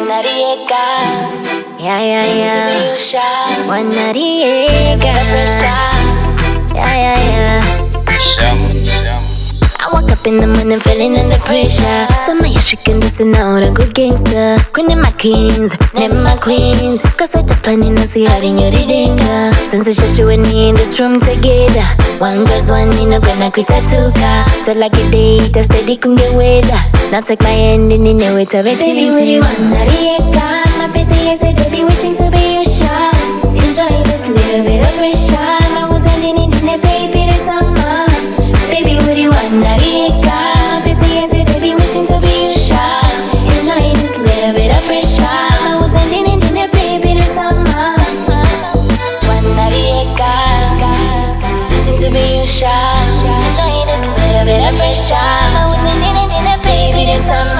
Wanarieka. Yeah. Wanarieka. Yeah. I woke up in the morning feeling under pressure. Some of you can listen out a good gangster. Queen of my kings, name my queens. Cause I take planning to see how in your dinga. Since it's just you and me in this room together. 1 + 1, you know, gonna quit a tuka. So like a date, I steady couldn't get weather. Now take my hand in the new way to Baby, would you wanarieka? My face is a baby wishing to be your shot. Enjoy this little bit of pressure. My was ending in the baby this summer. Baby, would you wanarieka? My face is a baby wishing to be your shot. Enjoy this little bit of pressure. My was ending in the baby this summer. Wanarieka, wishing to be your shot. Enjoy this little bit of pressure. My was ending in the baby this summer.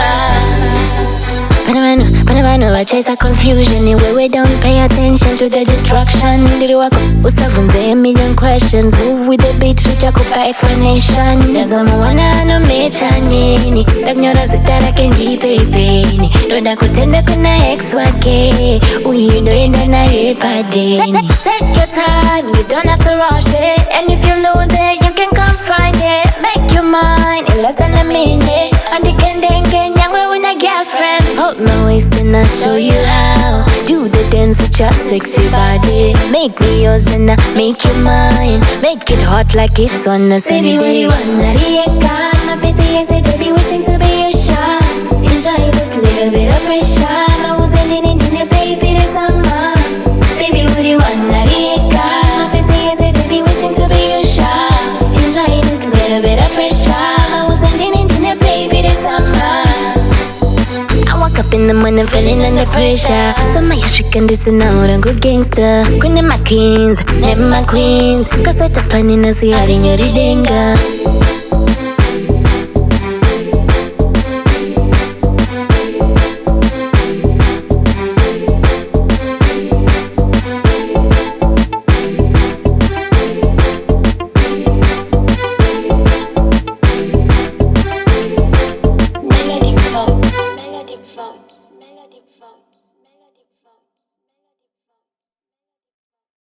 Panamano, I chase a confusion. Where we don't pay attention to the destruction. Did you walk up with 7 million questions? Move with the beat, reach a couple explanation. There's a mwana no mecha nini. Dagnora zitara kenji baby. Doda kutenda kuna ex wake. Uyindo enda na yepade. Take your time, you don't have to rush it. And if you lose it, you can come find it. Make your mind in less than a minute. And the kendenge nyangwe with a girlfriend. Hold my waist and I'll show you how. Do the dance with your sexy body. Make me yours and I make you mine. Make it hot like it's on a sunny day. Baby, would you wanarieka? My face is a baby wishing to be your shot. Enjoy this little bit of pressure. My was ending in the baby this summer. Baby, would you wanarieka? My face is a baby wishing to be your shot. Enjoy this little bit of pressure. My was ending in the baby this summer. Up in the morning feeling under pressure. Some of you can listen out a good gangster. Queen of my kings, name my queens. Cause I take planning to see how in your dinga.